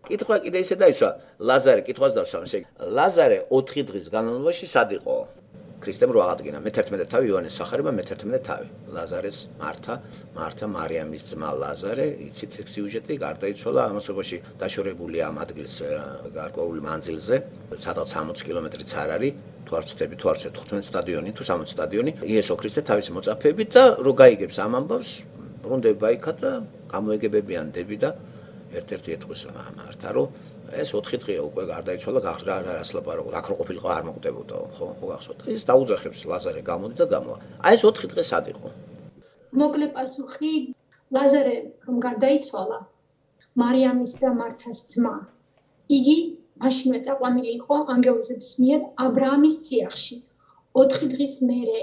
კითხვა კიდე ისე დაისვა, ლაზარე კითხვას დავსვამ, ესე ლაზარე 4 დღის განმავლობაში სად იყო? ქრისტემ რო აღადგინა მე-11 თავი იოანეს სახარება მე-11 თავი. ლაზარეს მართა მარიამის ძმა ლაზარე, იცით სიუჟეტი, გარდაიცვალა ამასობაში დაშორებულია ამ ადგილს გარკვეულ მანძილზე, სადაც 60 კილომეტრიც არ არის. თუ არ ვცდები, თუ არ ვცდები 15 სტადიონი, თუ 60 სტადიონი, იესო ქრისტე თავისი მოწაფეებით და რო გაიგებს ამ ამბავს, ბრუნდება იქა და გამოეგებებიან დები და ერთ-ერთი ეთქვის მართა, რომ ეს 4 დღეა უკვე გარდაიცვალა, გახდა რას ლაპარაკობ, აქ რო ყოფილიყო არ მოკვდებოდა, ხო გახსოვთ. ის დაუძახებს ლაზარე გამოდი და გამოვა. აი ეს 4 დღე სად იყო? მოკლე პასუხი, ლაზარე რომ გარდაიცვალა, მარიამის და მართას ძმა. იგი მაშინვე წაყვანილი იყო ანგელოზების მიერ აბრაამის წიაღში. 4 დღის მერე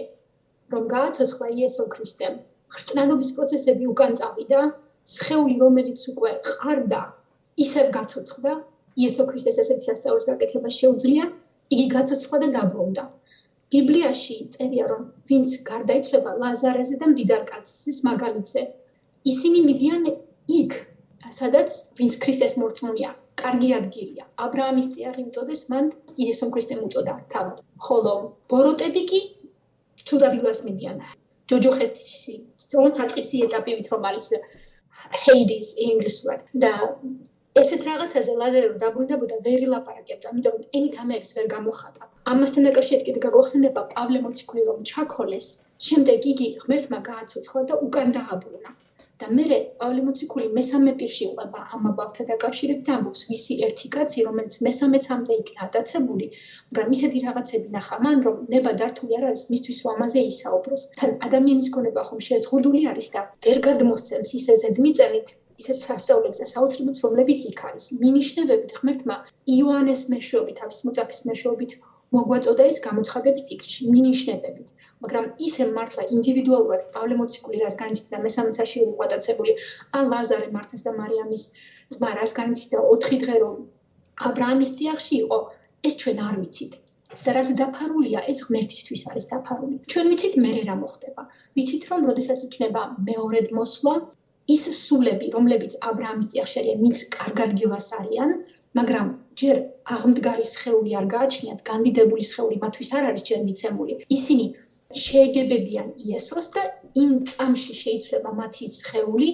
რომ გააცოცხლა იესო ქრისტემ, ხრწნელობის პროცესები უკან წავიდა, სხეული რომელიც უკვე ყარდა, ისევ გაცოცხლდა. იესო ქრისტეს ესეთი სასწაულის გაკეთება შეუძლია, იგი გაცოცხლდა და დაბრუნდა. ბიბლიაში წერია, რომ ვინც გარდაიცვალა ლაზარეზე და მდიდარ კაცის მაგალითზე, ისინი მიდიან იქ, სადაც ვინც ქრისტეს მორწმუნეა, კარგი ადგილია. აბრაამის წიაღი მწოდეს, მან იესო ქრისტემ უწოდა თავად. ხოლო ბოროტები კი ცუდ ადგილას მიდიან. ჯოჯოხეთში, საწყისი ეტაპივით რომ არის Hades ინგლისურად და ესეთ რაღაცაზე ლაზარე რომ დაბრუნდებოდა ვერ ილაპარაკებდა, ამიტომ რომ ენით ამებს ვერ გამოხატა. ამასთან დაკავშირებით კიდე გაგახსენდება პავლე მოციქული რომ ჩაქოლეს, შემდეგ იგი ღმერთმა გააცოცხლა და უკან დააბრუნა. და მერე პავლე მოციქული მესამე პირში ყვება ამ ამბავთან დაკავშირებით და ამბობს, ვისი ერთი კაცი, რომელიც მესამეცამდე იქნა ატაცებული, მაგრამ ისეთი რაღაცები ნახა მან, რომ ნება დართული არ არის მისთვის რომ ამაზე ისაუბროს. თან ადამიანის გონება ხომ შეზღუდული არის და ვერ გადმოსცემს ისე ზედმიწევნით ისეთ სასწაულებს და საოცრებებს, რომლებიც იქ არის. მინიშნებებით ღმერთმა იოანეს მეშვეობით, თავის მოწაფის მეშვეობით მოგვაწოდა ის გამოცხადების ციკლში, მინიშნებებით. მაგრამ ისე მართლა ინდივიდუალურად პავლე მოციქული რას განიცდიდა მესამე საში იყო ატაცებული, ან ლაზარე მართას და მარიამის ძმა რას განიცდიდა 4 დღე რომ აბრაამის წიაღში იყო, ეს ჩვენ არ ვიცით. და რაც დაფარულია, ეს ღმერთისთვის არის დაფარული. ჩვენ ვიცით მერე რა მოხდება. ვიცით რომ როდესაც იქნება მეორედ მოსვლა, ის სულები, რომლებიც აბრაამის წიაღში არიან, მის კარგად გილას არიან, მაგრამ ჯერ აღმდგარი სხეული არ გააჩნიათ, განდიდებული სხეული მათთვის არ არის ჯერ მიცემული. ისინი შეეგებებიან იესოს და იმ წამში შეიძლება მათი სხეული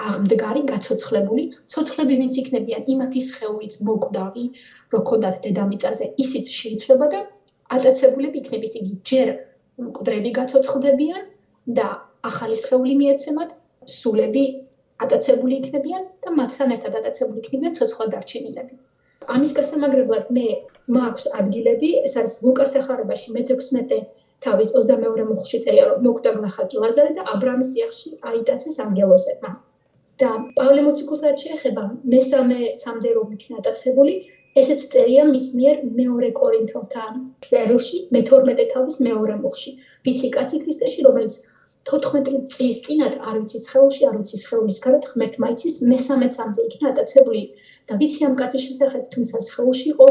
აღმდგარი გაცოცხლებული, ცოცხლები ვინც იქნებიან, იმათი სხეულიც მოკვდავი, რო ქონდათ დედამიწაზე, ისიც შეიძლება და ატაცებულები იქნების, იგი ჯერ მკვდრები გაცოცხლდებიან და ახალი სხეული მიეცემათ, სულები ატაცებული იქნებიან და მათთან ერთად ატაცებული იქნებიან ცოცხლად დარჩენილები. ამის გასამაგრებლად მე მაქვს ადგილები, ეს არის ლუკას სახარებაში მე-16 თავის 22 მუხლში წერია, რომ მოკვდა გლახაკი ლაზარე და აბრაამის წიაღში აიტაცეს ანგელოზებმა. და პავლე მოციქულს რაც შეეხება მესამეცამდე რომ იქნა ატაცებული, ესეც წერია მის მიერ მეორე კორინთელთა წერილში, მე-12 თავის მეორე მუხლში. ვიცი კაცი ქრისტეში, რომელიც 14 წლის წინათ არ ვიცი სხეულში, არ ვიცი სხეულის გარეთ, ღმერთმა იცის, მესამეცამდე იქნა ატაცებული და ვიცი ამ კაცის შესახებ, თუმცა სხეულში იყო,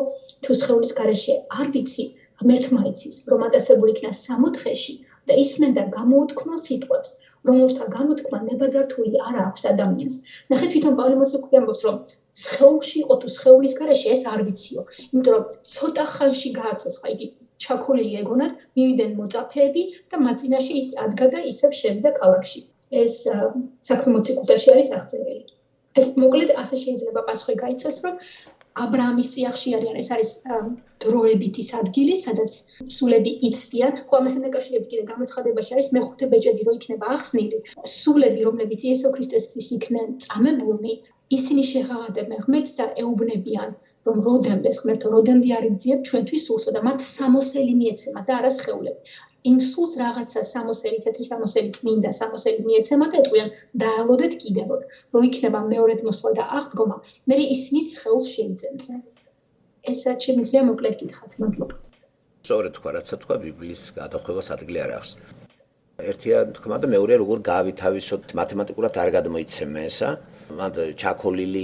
თუ სხეულის გარეშე არ ვიცი, ღმერთმა იცის, რომ ატაცებული იქნა 60-ში და ისმენდა გამოუთქმელ სიტყვებს, რომელთა გამოთქმა ნებადართული არ აქვს ადამიანს. ნახეთ, თვითონ პავლე მოციქული ამბობს, რომ სხეულში იყო თუ სხეულის გარეშე, ეს არ ვიციო, იმიტომ რომ ცოტა ხანში გააცოცხლა, იგი ჩაქოლილი ეგონათ, მივიდნენ მოწაფეები და მათ წინაშე ის ადგა და ისევ შევიდა ქალაქში. ეს საქმე მოციქულთაში არის აღწერილი. ეს მოკლედ ასე შეიძლება პასუხი გაიცეს, რომ აბრაამის წიაღში არიან, ეს არის დროებით ის ადგილი, სადაც სულები იცდიან. ხო, ამასთან დაკავშირებით კიდე გამოცხადებაში არის მე-5 ბეჭედი რო იქნება ახსნილი. სულები, რომლებიც იესო ქრისტესთვის იქნენ წამებულნი, ისინი შეღაღადებენ ღმერთს და ეუბნებიან, რომ როდემდეს ღმერთო, როდემდე არ იგძიებ ჩვენთვის სულსო და მათ სამოსელი მიეცემა და არა სხეულები. იმ სულს რაღაცა სამოსელი, თეთრი სამოსელი, წმინდა სამოსელი მიეცემა და ეტყვიან დაალოდეთ კიდევ, რო იქნება მეორედ მოსვლა და აღდგომა, მე ისინიც სხეულს შეიძენდნენ. ეს შემიძლია მოკლედ გითხრათ, მადლობა. სწორედ თქვა, რაცა თქვა, ბიბლიის გადახვევას ადგილი არ აქვს. ერთია თქმა და მეორე როგორ გაავითავისოთ, მათემატიკურად არ გადმოიცემ ესა. მან ჩაქოლილი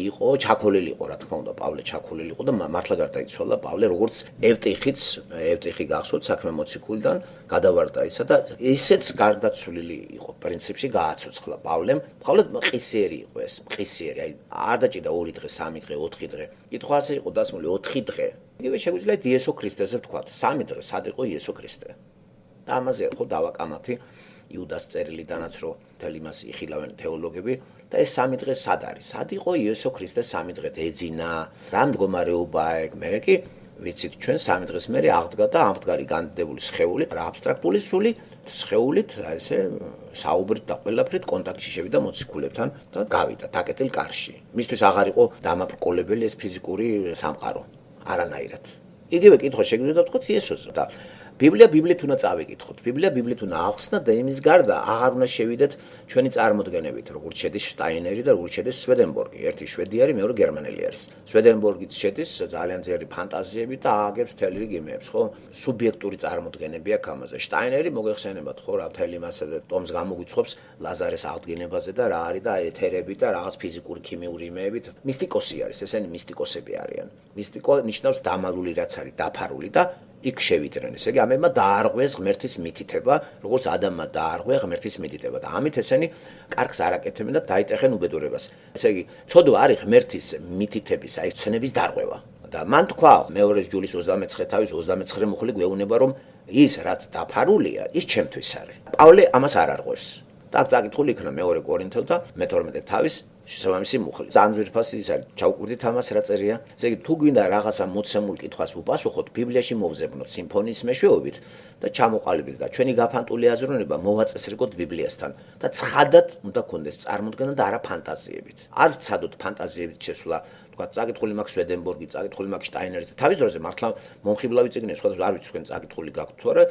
იყო, რა თქმა უნდა, პავლე ჩაქოლილი იყო და მართლა გარდაიცვალა პავლე, როგორც ევტიხი გახსოვთ საქმე მოციქულიდან გადავარდა ისა და ისეც გარდაცვლილი იყო პრინციპში გააცოცხლა პავლემ. მხოლოდ ყისიერი იყო ეს, ყისიერი, აი არ დაჭიდა 2 დღე, 3 დღე, 4 დღე. კითხვა ასე იყო დასმული 4 დღე. იგივე შეგვიძლია იესო ქრისტეზე ვთქვა, 3 დღე სად იყო იესო ქრისტე. და ამაზე ხო დავაკამათი იუდას წერილიდანაც რომ თელ იმას იხილავენ თეოლოგები და ეს 3 დღე სად არის? სად იყო იესო ქრისტე 3 დღე ეძინა? რა მდგომარეობაა ეგ? მე კი ვიცით ჩვენ 3 დღის მერე აღდგა და ამდგარი განდიდებული სხეული, რა აბსტრაქტული სული სხეულით ესე საუბრით და ყველაფრით კონტაქტში შევიდა მოციქულებთან და გავიდა დაკეტილ კარში. მისთვის აღარ იყო დამაბრკოლებელი ეს ფიზიკური სამყარო არანაირად. იგივე კითხვა შეგვიძლია ვთქვათ იესოზე და ბიბლიით უნდა წავიკითხოთ. ბიბლიით უნდა ახსნა და იმის გარდა აღარ უნდა შევიდეთ ჩვენი წარმოდგენებით, როგორც შედის შტაინერი და როგორც შედის სვედენბორგი. ერთი შვედიარი, მეორე გერმანელი არის. სვედენბორგიც შედის ძალიან ძლიერი ფანტაზიები და ააგებს მთელი რიგ იმებს, ხო? სუბიექტური წარმოდგენები აქვს ამაზე. შტაინერი მოგეხსენებათ, ხო, რა მთელი მასა და ტომს გამოგვიცხობს ლაზარეს აღდგენებაზე და რა არის და ეთერები და რაღაც ფიზიკური, ქიმიური იმეებით. მისტიკოსი არის, ესენი მისტიკოსები არიან. მისტიკო ნიშნავს დამალული რაც არის, დაფარული და იქ შევიდნენ. ესე იგი, ამებმა დაარღვეს ღმერთის მითითება, როგორც ადამიანმა დაარღვია ღმერთის მითითება და ამით ესენი კარგს არ აკეთებენ და დაიტეხენ უბედურებას. ესე იგი, ცოდვა არის ღმერთის მითითების, აი ცნების დარღვევა. და მან თქვა მეორე ჯულის 29 თავის 29 მუხლი გვეუბნება, რომ ის რაც დაფარულია, ის ჩემთვის არის. პავლე ამას არ არღვევს. და წაკითხული იქნა მეორე კორინთელთა მე-12 თავის შესაბამისი მუხლი. ძალიან ძვირფასი ის არის. ჩავკვირდით ამას რა წერია. ესე იგი, თუ გვინდა რაღაცა მოცემულ კითხვას უპასუხოთ, ბიბლიაში მოვზებნოთ სიმფონიის მეშვეობით და ჩამოყალიბდით და ჩვენი გაფანტული აზროვნება მოვაწესრიგოთ ბიბლიასთან და ცხადად უნდა გქონდეს წარმოდგენა და არა ფანტაზიებით. არ ცადოთ ფანტაზიებით შესვლა. თქვა, წაკითხული მაქვს სვედენბორგი, წაკითხული მაქვს შტაინერი. თავის დროზე მართლა მომხიბლავი წიგნი, სხვადასხვა არ ვიცი თქვენ წაკითხული გაქვთ თუ არა,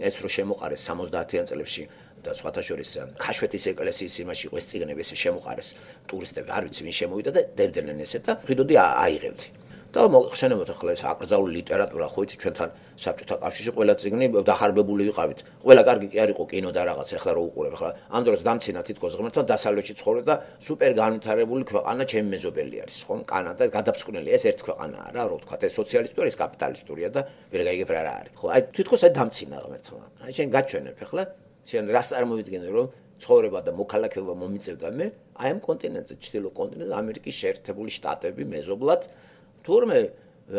ეს რო შემოყარეს 70-იან წლებში და სხვათა შორის ქაშვეთის ეკლესიის იმაში იყო ეს წიგნები ესე შემოყარეს ტურისტები არ ვიცი ვინ შემოვიდა და დებდნენ ესე და ხედოდი აიღებდი და მოხსენებათ ახლა ეს აკრძალული ლიტერატურა ხო იცი ჩვენთან საბჭოთა კავშირში ყველა წიგნი დახარბებული ვიყავით ყველა კარგი კი არ იყო კინო და რაღაც ახლა რო უყურებ ახლა ამ დროს დამცინა თითქოს ღმერთთან დასავლეთში ცხოვრობ და სუპერ განვითარებული ქვეყანა ჩემი მეზობელი არის ხო კანადა გადაფსკვნელია ეს ერთი ქვეყანაა რა რო ვთქვა ეს სოციალისტური ეს კაპიტალისტურია და ვერ გაიგებ რა არის ხო აი თითქოს აი დამცინა ღმერთმა აი შენ გაჩვენებ ახლა შენ რას წარმოვიდგენე რომ ცხოვრება და მოქალაქეობა მომიწევდა მე აი ამ კონტინენტზე ჩრდილო კონტინენტზე ამერიკის შეერთებული შტატები მეზობლად თურმე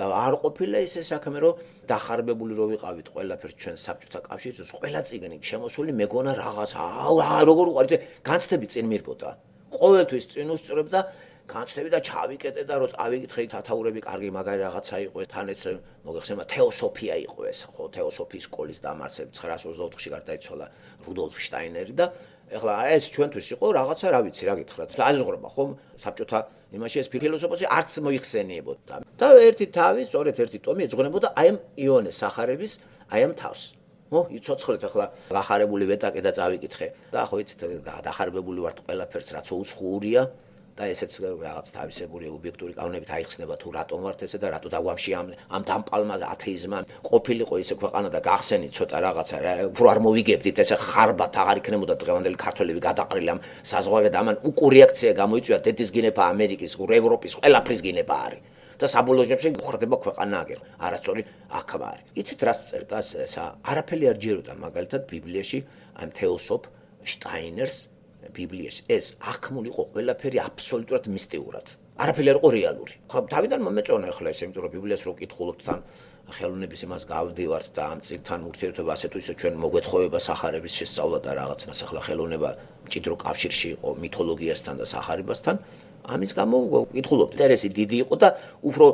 არ ყოფილა ისე საქმე რომ დახარბებული რო ვიყავით ყველაფერს ჩვენ საბჭოთა კავშირში ყველა წიგნი შემოსული მეგონა რაღაც როგორ უყარით განცდები წინ მირბოდა ყოველთვის წინ უსწრებ და განცდები და ჩავიკეტე და რო წავიკითხე თათაურები კარგი მაგარი რაღაცა იყო თან ეს მოგეხსენება თეოსოფია იყო ეს ხო თეოსოფიის სკოლის დამარსები 924-ში გარდაიცვალა რუდოლფ შტაინერი და ეხლა ეს ჩვენთვის იყო რაღაცა რა ვიცი რა გითხრათ აზღრობა ხო საბჭოთა იმაში ეს ფილოსოფოსი არც მოიხსენიებოდა და ერთი თავი სწორედ ერთი ტომი ეძღვნებოდა აი ამ იონეს სახარების აი ამ თავს ო იცოცხლეთ ახლა გახარებული ვეტაკე და წავიკითხე და ხო იცით დახარბებული ვართ ყველაფერს რაც უცხოურია და ესეც რაღაც თავისებური ობიექტური კანონებით აიხსნება თუ რატომ ვართ ესე და რატო დაგვამში ამ დამპალმა ათეიზმმა ყოფილიყო ისე ქვეყანა და გახსენით ცოტა რაღაცა უფრო არ მოვიგებდით ესე ხარბათ აღარ იქნებოდა დღევანდელი ქართველები გადაყრილი ამ საზღვარგან და ამან უკუ რეაქცია გამოიწვია დედის გინება ამერიკის ევროპის ყველაფრის გინება არის და საბოლოო ჯამში ხრდება ქვეყანა აგერ არასწორი აქმა არის იცით რას წერდა ესა არაფერი არ ჯეროდა მაგალითად ბიბლიაში ამ თეოსოფ შტაინერს ბიბლიაში ეს აღქმული იყო ყველაფერი აბსოლუტურად მისტიურად. არაფერი არ იყო რეალური. ხო თავიდან მომეწონა ახლა ეს იმიტომ რომ ბიბლიას რო კითხულობთ თან ხელოვნების იმას გავდივართ და ამ წიგნთან ურთიერთობა ასე თუ ისე ჩვენ მოგვეთხოვება სახარების შესწავლა და რაღაცნაირად ახლა ხელოვნება მჭიდრო კავშირში იყო მითოლოგიასთან და სახარებასთან. ამის გამო კითხულობთ. ინტერესი დიდი იყო და უფრო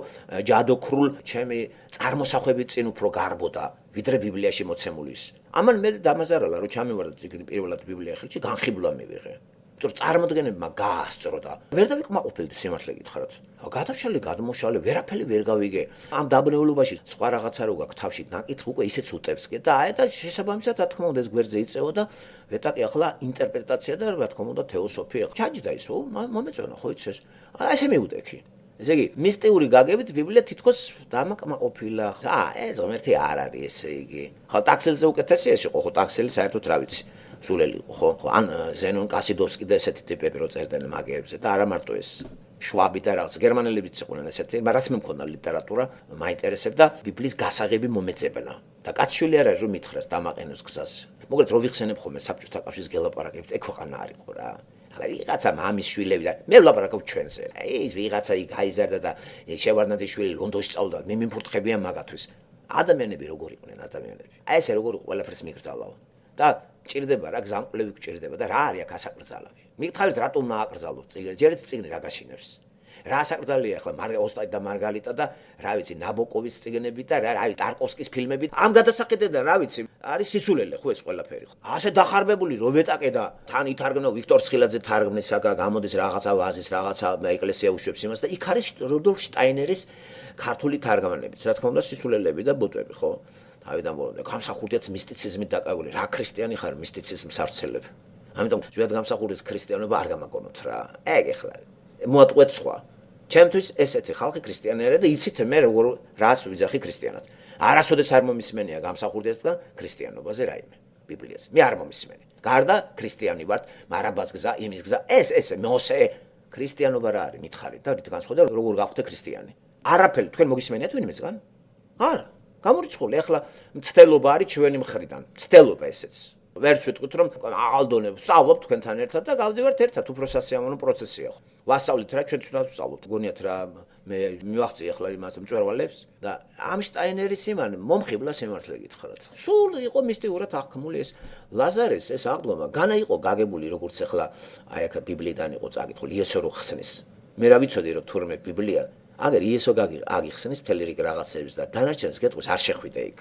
ჯადოქრულ ჩემი წარმოსახვებით წინ უფრო გარბოდა ვიდრე ბიბლიაში მოცემული ის. ამან მე დამაზარალა რომ ჩამივარდა წიგნი პირველად ბიბლია ხელში განხიბლა მივიღე. იმიტომ წარმოდგენებმა გაასწრო და ვერ დავიკმაყოფილდი სიმართლე გითხრათ. გადავშალე, გადმოშალე, ვერაფერი ვერ გავიგე. ამ დაბნეულობაში სხვა რაღაცა რო გაქვს თავში ნაკითხი უკვე ისეც უტევს კი და აი და შესაბამისად რა თქმა უნდა ეს გვერდზე იწევა და ვეტაკი ახლა ინტერპრეტაცია და რა თქმა უნდა თეოსოფია. ჩაჯდა ისო მომეწონა ხო იცი ეს. აი ესე მივუტექი. ესე იგი მისტიური გაგებით ბიბლია თითქოს დამაკმაყოფილა. ეს ღმერთი არ არის ესე იგი. ხო ტაქსელზე უკეთესი ეს იყო ხო ტაქსელი საერთოდ რა ვიცი. სულელი იყო, ხო? ან ზენონ კასიდოვსკი და ესეთი ტიპები რო წერდნენ მაგიებზე და არა მარტო ეს შვაბი და რაღაც გერმანელებიც იყვნენ ესეთი, მაგრამ მე მქონდა ლიტერატურა, მაინტერესებდა ბიბლიის გასაღები მომეწებნა და კაცშვილი არ არის რომ მითხრას დამაყენოს გზას. მოკლედ რო ვიხსენებ ხოლმე საბჭოთა კავშირის გელაპარაკებით, ეგ ქვეყანა არ იყო რა. ახლა ვიღაცა მამის შვილები და მე ვლაპარაკობ ჩვენზე. ის ვიღაცა იქ გაიზარდა და შევარდნაძის შვილი ლონდონში სწავლდა, მე მიმფურთხებია მაგათვის. ადამიანები როგორ იყვნენ ადამიანები. აი ესე როგორ იყო ყველაფერს მიგრძალავ. და ჭირდება რა გზამკვლევი გჭირდება და რა არის აქ ასაკრძალავი. მიგითხარით რატომ მააკრძალოთ წიგნი? ჯერეთ წიგნი რა გაშინებს. რა ასაკრძალია ახლა ოსტატი და მარგალიტა და რა ვიცი ნაბოკოვის წიგნები და რა არის ტარკოვსკის ფილმები. ამ გადასახედიდან რა ვიცი არის სისულელე ხო ეს ყველაფერი ხო. ასე დახარბებული რობეტაკე და თან ითარგმნა ვიქტორ ცხილაძე თარგმნისაგა გამოდის რაღაცა ვაზის რაღაცა ეკლესია უშვებს იმას და იქ არის რუდოლფ შტაინერის ქართული თარგმანებიც რა თქმა უნდა სისულელები და ბოტები ხო. თავიდან მოვიდა გამსახურდიაც მისტიციზმით დაკავებული რა ქრისტიანი ხარ მისტიციზმს არცელებ. ამიტომ ზოგადად გამსახურდის ქრისტიანობა არ გამაგონოთ რა. ეგ ახლა მოატყუეთ სხვა. ჩემთვის ესეთი ხალხი ქრისტიანი არა და იცით მე როგორ რას ვიძახი ქრისტიანად. არასოდეს არ მომისმენია გამსახურდიასთან ქრისტიანობაზე რაიმე ბიბლიაზე. მე არ მომისმენი. გარდა ქრისტიანი ვართ, მარაბას გზა, იმის გზა, ეს მოსე ქრისტიანობა რა არის მითხარით და რით განსხვავდება როგორ გავხდე ქრისტიანი. არაფერი თქვენ მოგისმენიათ ვინმესგან? არა. გამორიცხული ახლა მცდელობა არის ჩვენი მხრიდან. მცდელობა ესეც. ვერც ვიტყვით რომ აღალდონებ, ვსწავლობ თქვენთან ერთად და გავდივართ ერთად, უფრო სასიამოვნო პროცესია ხო. ვასწავლით რა ჩვენ თვითონ ვსწავლობთ. გონიათ რა მე მივახწი ახლა იმას მწვერვალებს და ამ შტაინერის იმან მომხიბლა სიმართლე გითხრათ. სულ იყო მისტიურად აღქმული ეს ლაზარეს ეს აღდგომა, განა იყო გაგებული როგორც ახლა აი აქ ბიბლიიდან იყო წაკითხული იესო რო ხსნის. მე რა ვიცოდი რომ თურმე ბიბლია აგერ იესო აგიხსნის თელი რიგ რაღაცებს და დანარჩენს გეტყვის არ შეხვიდე იქ.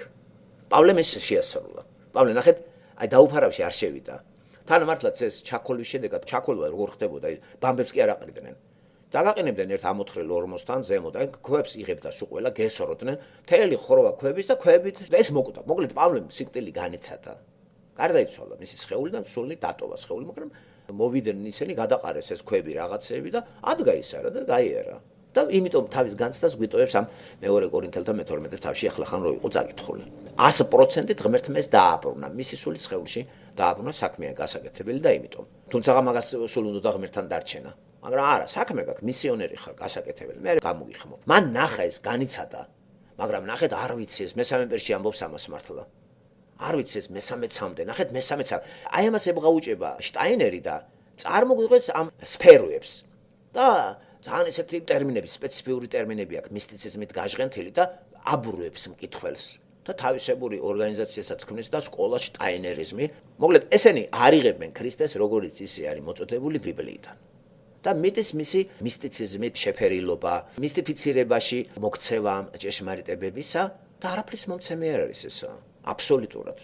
პავლემ ეს შეასრულა. პავლე ნახეთ აი დაუფარავში არ შევიდა. თან მართლაც ეს ჩაქოლვის შედეგად ჩაქოლვა როგორ ხდებოდა, ბამბებს კი არ აყრიდნენ. დაგაყენებდნენ ერთ ამოთხრილ ორმოსთან ზემოთ, აი ქვებს იღებდა სულ ყველა გესოროდნენ, მთელი ხროვა ქვების და ქვებით და ეს მოკვდა. მოკლედ პავლემ სიკვდილი განიცადა. გარდაიცვალა მისი სხეული და სული დატოვა სხეული, მაგრამ მოვიდნენ ისინი გადაყარეს ეს ქვები რაღაცეები და ადგაისარა და გაიარა. და იმიტომ თავის განცდას გვიტოვებს ამ მეორე კორინთელთა მე-12 თავში ახლა ხან რო იყო წაკითხული. 100% ღმერთმეს დააბრუნა, მისი სული სხეულში დააბრუნა საქმეა გასაკეთებელი და იმიტომ. თუმცა მაგას სულ უნდა ღმერთთან დარჩენა. მაგრამ არა, საქმე გაქვს, მისიონერი ხარ, გასაკეთებელი. მე გამოგიხმო. მან ნახა ეს განიცადა. მაგრამ ნახეთ არ ვიცი ეს მესამე პერსი ამბობს ამას მართლა. არ ვიცი ეს მესამეცამდე, ნახეთ მესამეცამდე. აი ამას ებღაუჭება შტაინერი და წარმოგვიყვეს ამ სფეროებს. და ძალიან ესეთი ტერმინები, სპეციფიური ტერმინები აქვს მისტიციზმით გაჟღენთილი და აბურვებს მკითხველს. და თავისებური ორგანიზაციასაც ქმნის და სკოლა შტაინერიზმი. მოკლედ ესენი არიღებენ ქრისტეს როგორც ისე არის მოწოდებული ბიბლიიდან. და მიდის მისი მისტიციზმით შეფერილობა, მისტიფიცირებაში მოქცევა ჭეშმარიტებებისა და არაფრის მომცემი არ არის ესა. აბსოლუტურად.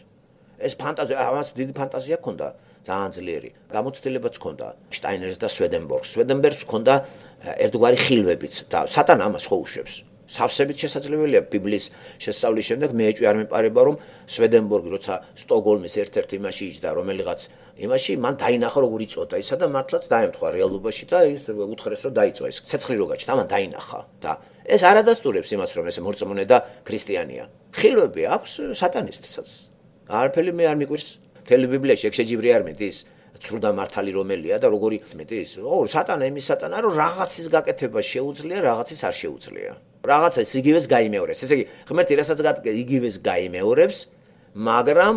ეს ფანტაზია, ამას დიდი ფანტაზია ჰქონდა. ძალიან ძლიერი გამოცდილებაც ჰქონდა შტაინერს და სვედენბორგს. სვედენბერგს ჰქონდა ერთგვარი ხილვებიც და სატანა ამას ხო უშვებს. სავსებით შესაძლებელია ბიბლიის შესწავლის შემდეგ მე ეჭვი არ მეპარება რომ სვედენბორგი როცა სტოკჰოლმის ერთ-ერთ იმაში იჯდა რომელიღაც იმაში მან დაინახა როგორ იწოდა ისა და მართლაც დაემთხვა რეალობაში და ის უთხრეს რომ დაიწვა ეს ცეცხლი რო გაჩნდა მან დაინახა და ეს არ ადასტურებს იმას რომ ეს მორწმუნე და ქრისტიანია. ხილვები აქვს სატანისტსაც. არაფერი მე არ მიკვირს. მთელი ბიბლიაში ეგ შეჯიბრი არ მიდის ცრუდა მართალი რომელია და როგორი მიდის? ო სატანა იმის სატანა რომ რაღაცის გაკეთება შეუძლია, რაღაცის არ შეუძლია. რაღაცას იგივეს გაიმეორებს. ესე იგი, ღმერთი რასაც იგივეს გაიმეორებს, მაგრამ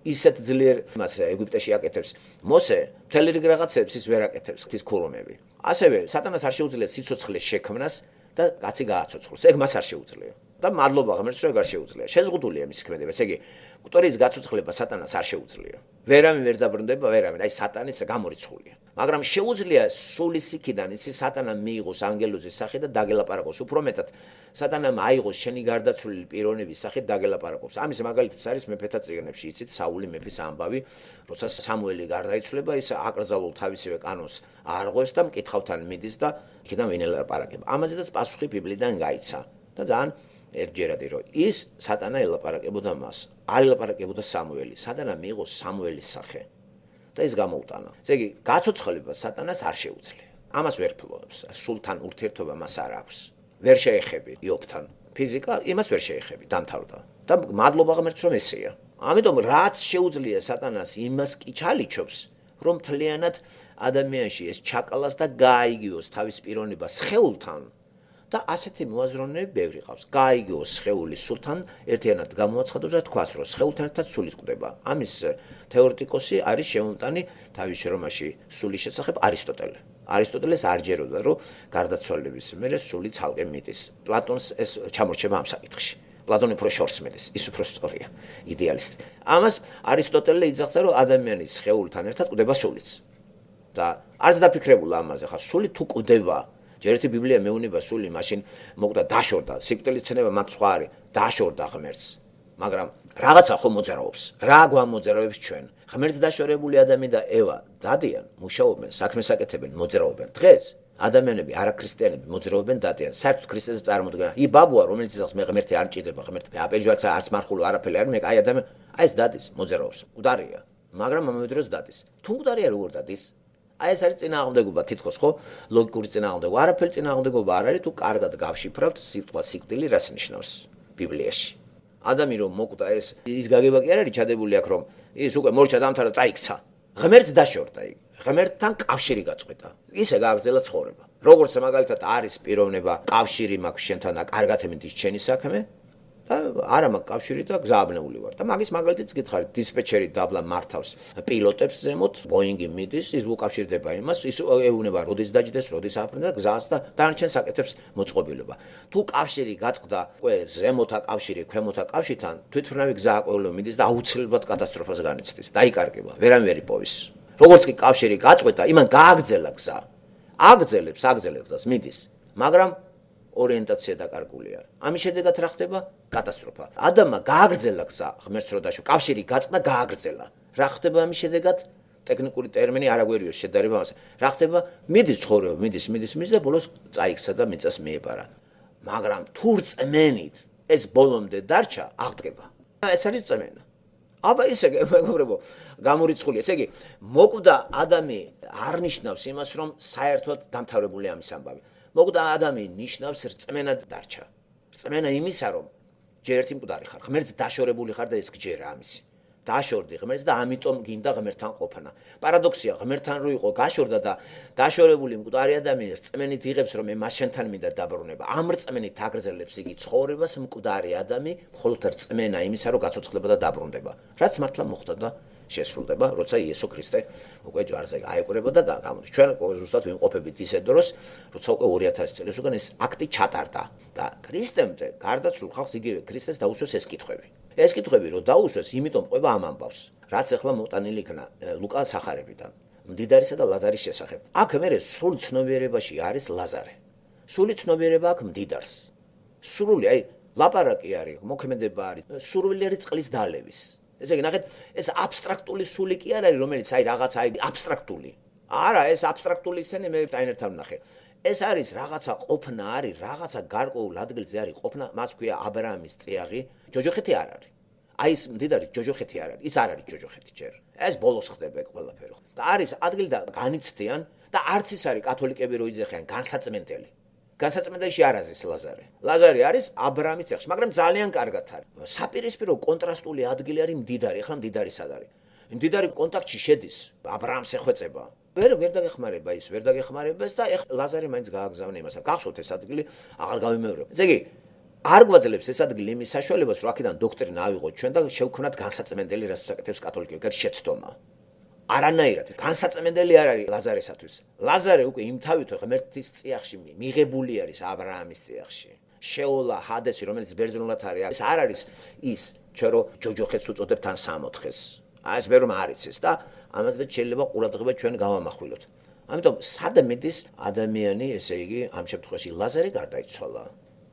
ისეთ ძლიერ იმას ეგვიპტეში აკეთებს. მოსე მთელი რიგ რაღაცებს ის ვერ აკეთებს, ის ქურუმები. ასევე სატანას არ შეუძლია სიცოცხლეს შექმნას და კაცი გააცოცხლოს. ეგ მას არ შეუძლია. და მადლობა ღმერთს რომ არ შეუძლია. შეზღუდულია მის ქმედება. ესე იგი, კუტორის გაცოცხლება სატანას არ შეუძლია. ვერავინ ვერ დაბრუნდება, ვერავინ, აი სატანის გამორიცხულია. მაგრამ შეუძლია სულის იქიდან ისი სატანა მიიღოს ანგელოზის სახით და დაგელაპარაკოს. უფრო მეტად სატანამ აიღოს შენი გარდაცვლილი პიროვნების სახით დაგელაპარაკოს. ამის მაგალითიც არის მეფეთა წიგნებში, იცით, საული მეფის ამბავი, როცა სამუელი გარდაიცვლება, ის აკრძალულ თავისივე კანონს არღვევს და მკითხავთან მიდის და იქიდან ვინ ელაპარაკება. ამაზედაც პასუხი ბიბლიდან გაიცა და ძალიან ერთჯერადი რომ ის სატანა ელაპარაკებოდა მას. არ ელაპარაკებოდა სამუელი. სატანა მიიღო სამუელის სახე და ის გამოუტანა. ესე იგი, გაცოცხლება სატანას არ შეუძლია. ამას ვერ ფლობს. სულთან ურთიერთობა მას არ აქვს. ვერ შეეხები იობთან. ფიზიკა იმას ვერ შეეხები, დამთავრდა. და მადლობა ღმერთს რომ ესეა. ამიტომ რაც შეუძლია სატანას იმას კი ჩალიჩობს, რომ მთლიანად ადამიანში ეს ჩაკალას და გააიგიოს თავის პიროვნება სხეულთან და ასეთი მოაზროვნეები ბევრი ყავს. გააიგიოს სხეული სულთან ერთიანად გამოაცხადოს და თქვას, რომ სხეულთან ერთად სული წყდება. ამის თეორეტიკოსი არის შემოტანი თავის შრომაში სულის შესახებ არისტოტელე. არისტოტელეს არ ჯეროდა, რომ გარდაცვალების მერე სული ცალკე მიდის. პლატონს ეს ჩამორჩება ამ საკითხში. პლატონი უფრო შორს მიდის, ის უფრო სწორია, იდეალისტი. ამას არისტოტელე იძახდა, რომ ადამიანის სხეულთან ერთად კვდება სულიც. და არც დაფიქრებულა ამაზე, ხა სული თუ კვდება, ჯერ ერთი ბიბლია მეუნება სული, მაშინ მოკვდა დაშორდა, სიკვდილის ცნება მათ სხვა არის, დაშორდა ღმერთს. მაგრამ რაღაცა ხო მოძრაობს. რა გვამოძრაობს ჩვენ? ღმერთს დაშორებული ადამი და ევა დადიან, მუშაობენ, საქმეს აკეთებენ, მოძრაობენ. დღეს ადამიანები, არაქრისტიანები მოძრაობენ დადიან. საერთოდ ქრისტეს წარმოდგენა. ბაბუა, რომელიც იზახს მე ღმერთი არ მჭირდება, ღმერთი აპერჯვარც არც მარხულო არაფერი არ მე აი ადამიანი, აი ეს დადის, მოძრაობს. მკვდარია, მაგრამ ამავე დროს დადის. თუ მკვდარია როგორ დადის? აი ეს არის წინააღმდეგობა თითქოს, ხო? ლოგიკური წინააღმდეგობა. არაფერი წინააღმდეგობა არ არის, თუ კარგად გავშიფრავთ სიტყვა სიკვდილი რას ნიშნავს ბიბლიაში. ადამი რომ მოკვდა ის გაგება კი არ არის ჩადებული აქ რომ ის უკვე მორჩა დამთავრდა წაიქცა. ღმერთს დაშორდა იქ. ღმერთთან კავშირი გაწყვეტა. ისე გააგრძელა ცხოვრება. როგორც მაგალითად არის პიროვნება, კავშირი მაქვს შენთან და კარგად ემდის ჩემი საქმე და არა მაქვს კავშირი და გზააბნეული ვარ. და მაგის მაგალითიც გითხარით, დისპეჩერი დაბლა მართავს პილოტებს ზემოთ, ბოინგი მიდის, ის უკავშირდება იმას, ის ეუბნება როდის დაჯდეს, როდის აფრინდა გზას და დანარჩენ საკეთებს მოწყობილობა. თუ კავშირი გაწყდა, უკვე ზემოთა კავშირი, ქვემოთა კავშირთან, თვითმფრინავი გზა აკვეულო მიდის და აუცილებლად კატასტროფას განიცდის. დაიკარგება, ვერავინ იპოვის. როგორც კი კავშირი გაწყვეტა, იმან გააგრძელა გზა. აგრძელებს გზას მიდის, მაგრამ ორიენტაცია დაკარგულია. ამის შედეგად რა ხდება? კატასტროფა. ადამიანმა გააგრძელა გზა, ღმერთს რო დაშო, კავშირი გაწყდა, გააგრძელა. რა ხდება ამის შედეგად? ტექნიკური ტერმინი არ აგვერიოს შედარება ამას. რა ხდება? მიდის ცხოვრება, მიდის და ბოლოს წაიქცა და მიწას მიეპარა. მაგრამ თუ რწმენით ეს ბოლომდე დარჩა, აღდგება. ეს არის რწმენა. აბა ისე მეგობრებო, გამორიცხული. ესე იგი, მოკვდა ადამი არ ნიშნავს იმას, რომ საერთოდ დამთავრებული ამის ამბავი. მოკვდა ადამი ნიშნავს რწმენად დარჩა. რწმენა იმისა, რომ ჯერ ერთი მკვდარი ხარ, ღმერთს დაშორებული ხარ და ეს გჯერა ამისი. დაშორდი ღმერთს და ამიტომ გინდა ღმერთთან ყოფნა. პარადოქსია, ღმერთთან რო იყო გაშორდა და დაშორებული მკვდარი ადამი რწმენით იღებს, რომ მე მას შენთან მინდა დაბრუნება. ამ რწმენით აგრძელებს იგი ცხოვრებას მკვდარი ადამი, მხოლოდ რწმენა იმისა, რომ გაცოცხლდება და დაბრუნდება. რაც მართლა მოხდა და შესრულდება, როცა იესო ქრისტე უკვე ჯვარზე აეყრება და გამოდის. ჩვენ ზუსტად ვიმყოფებით ისე დროს, როცა უკვე 2000 წელს უკან ეს აქტი ჩატარდა და ქრისტემდე გარდაცვლილ ხალხს იგივე ქრისტეს დაუსვეს ეს კითხვები. ეს კითხვები რომ დაუსვეს, იმიტომ ყვება ამ ამბავს, რაც ახლა მოტანილი იქნა ლუკა სახარებიდან, მდიდარისა და ლაზარის შესახებ. აქ მერე სრული ცნობიერებაში არის ლაზარე. სრული ცნობიერება აქვს მდიდარს. სრული, აი, ლაპარაკი არის, მოქმედება არის, სურვილი წყლის დალევის. ესე იგი, ნახეთ, ეს აბსტრაქტული სული კი არ არის, რომელიც აი რაღაცა აი აბსტრაქტული. არა, ეს აბსტრაქტული ისენი მე დაინერთან ვნახე. ეს არის რაღაცა ყოფნა არის, რაღაცა გარკვეულ ადგილზე არის ყოფნა, მას ქვია აბრაამის წიაღი, ჯოჯოხეთი არ არის. აი ეს მდიდარი ჯოჯოხეთი არ არის, ის არ არის ჯოჯოხეთი ჯერ. ეს ბოლოს ხდება ეგ ყველაფერი. და არის ადგილი და განიცდიან და არც ის არის კათოლიკები რო იძახიან განსაწმენდელი. განსაწმენდელში არ არის ლაზარე. ლაზარე არის აბრაამის წიაღში, მაგრამ ძალიან კარგად არის. საპირისპირო კონტრასტული ადგილი არის მდიდარი, ახლა მდიდარი სად არის? მდიდარი კონტაქტში შედის, აბრაამს ეხვეწება. ვერ დაგეხმარება ის, ვერ დაგეხმარებას და ეხლა ლაზარე მაინც გააგზავნა იმას. გახსოვთ ეს ადგილი, აღარ გავიმეორებ. ესე იგი, არ გვაძლევს ეს ადგილი იმის საშუალებას, რომ აქედან დოქტრინა ავიღოთ ჩვენ და შევქმნათ განსაწმენდელი, რასაც აკეთებს კათოლიკები, კაც შეცდომა. არანაირად, განსაწმენდელი არ არის ლაზარესათვის. ლაზარე უკვე იმთავითო ღმერთის წიაღში მიღებული არის აბრაამის წიაღში. შეოლა ჰადესი, რომელიც ბერძნულად არის, ეს არ არის ის, ჩვენ რო ჯოჯოხეთს უწოდებთ ან სამოთხეს. აი ეს ვერ მარიცის და ამაზე შეიძლება ყურადღება ჩვენ გავამახვილოთ. ამიტომ სად მიდის ადამიანი, ესე იგი, ამ შემთხვევაში ლაზარე გარდაიცვალა.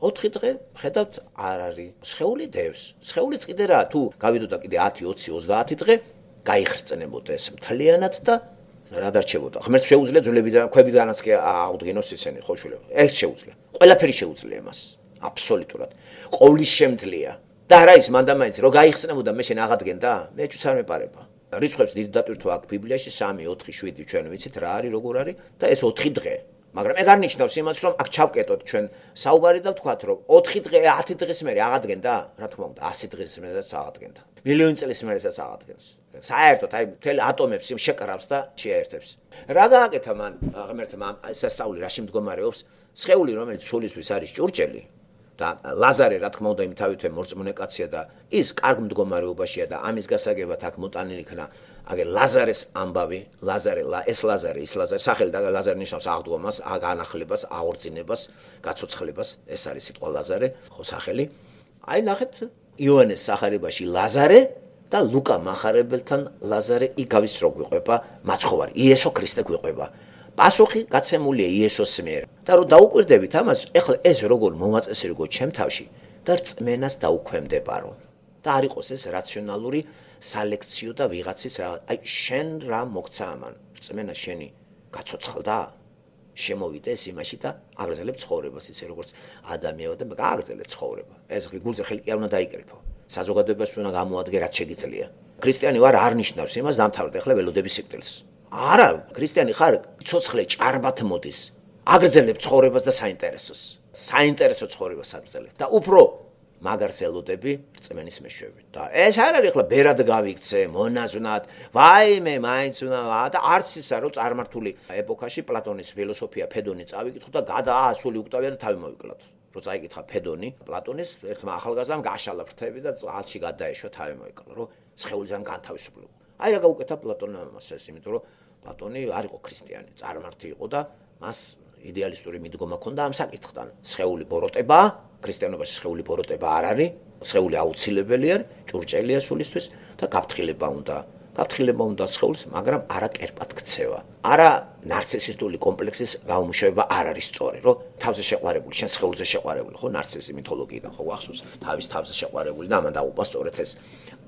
4 დღე ხედავთ არ არის. სხეული დევს. სხეულიც კიდე რა, თუ გავიდოდა კიდე 10, 20, 30 დღე გაიხრწნებოდა ეს მთლიანად და რა დარჩებოდა. ღმერთს შეუძლია ძვლებიდან, ქვებიდანაც კი აუდგინოს ისინი, ხო შეიძლება. ეს შეუძლია. ყველაფერი შეუძლია მას. აბსოლუტურად. ყოვლის შემძლია. და რა ის მანდამაინც რო გაიხსნებოდა მე შენ აღადგენდა? მე ჩვენს არ მეპარება. რიცხვებს დიდი დატვირთვა აქვს ბიბლიაში 3, 4, 7 ჩვენ ვიცით რა არის, როგორ არის და ეს 4 დღე. მაგრამ ეგ არ ნიშნავს იმას, რომ აქ ჩავკეტოთ ჩვენ საუბარი და ვთქვათ, რომ 4 დღე, 10 დღის მერე აღადგენდა? რა თქმა უნდა, 100 დღის მერეც აღადგენდა. მილიონი წლის მერესაც აღადგენს. საერთოდ აი მთელი ატომებს შეკრავს და შეერთებს. რა გააკეთა მან ღმერთმა სასწაული რაში მდგომარეობს? სხეული რომელიც სულისთვის არის ჭურჭელი და ლაზარე რა თქმა უნდა იმთავითვე მორწმუნე კაცია და ის კარგ მდგომარეობაშია და ამის გასაგებად აქ მოტანილი იქნა აგერ ლაზარეს ამბავი, ეს ლაზარე სახელი და ლაზარე ნიშნავს აღდგომას, განახლებას, აღორძინებას, გაცოცხლებას, ეს არის სიტყვა ლაზარე, ხო სახელი. აი ნახეთ იოანეს სახარებაში ლაზარე და ლუკა მახარებელთან ლაზარე იგავის რო გვიყვება მაცხოვარი, იესო ქრისტე გვიყვება. პასუხი გაცემულია იესოს მიერ. და რომ დაუკვირდებით ამას, ეხლა ეს როგორ მომაწესრიგო ჩემ თავში და რწმენას დაუქვემდებარო. და არ იყოს ეს რაციონალური სალექციო და ვიღაცის რა, აი შენ რა მოგცა ამან, რწმენა შენი გაცოცხლდა, შემოვიდეს იმაში და აგრძელებ ცხოვრებას ისე როგორც ადამიანო და გააგრძელე ცხოვრება. ეს გულზე ხელი კი არ უნდა დაიკრიფო. საზოგადოებას უნდა გამოადგე რაც შეგიძლია. ქრისტიანი ვარ არ ნიშნავს იმას დამთავრდა ახლა ველოდების სიკვდილს. არა, ქრისტიანი ხარ, ცოცხლე ჭარბად მოდის. აგრძელებ ცხოვრებას და საინტერესო ცხოვრებას აგრძელებ. და უფრო მაგარს ელოდები რწმენის მეშვეობით. და ეს არ არის ახლა ბერად გავიქცე, მონაზვნად, ვაიმე, მაინც უნდა და არც ისა რომ წარმართული ეპოქაში პლატონის ფილოსოფია ფედონი წავიკითხო და გადაასული უკტავია და თავი მოვიკლათ. რო წაიკითხა ფედონი, პლატონის ერთმა ახალგაზრდამ გააშალა ფრთები და წყალში გადაეშვა თავი მოვიკლა, რომ სხეულიდან განთავისუფლიყო. აი რა გაუკეთა პლატონმა ამას ეს, იმიტომ რომ პლატონი არ იყო ქრისტიანი, წარმართი იყო და მას იდეალისტური მიდგომა ჰქონდა ამ საკითხთან. სხეული ბოროტებაა, ქრისტიანობაში სხეული ბოროტება არ არის, სხეული აუცილებელია, ჭურჭელია სულისთვის და გაფრთხილება უნდა სხეულს, მაგრამ არა კერპად ქცევა. არა ნარცისისტული კომპლექსის გაუმუშავება არ არის სწორი, რომ თავზე შეყვარებული, შენ სხეულზე შეყვარებული, ხო, ნარცისი მითოლოგიიდან ხო გახსოვს, თავის თავზე შეყვარებული და ამან დაუპა სწორედ ეს.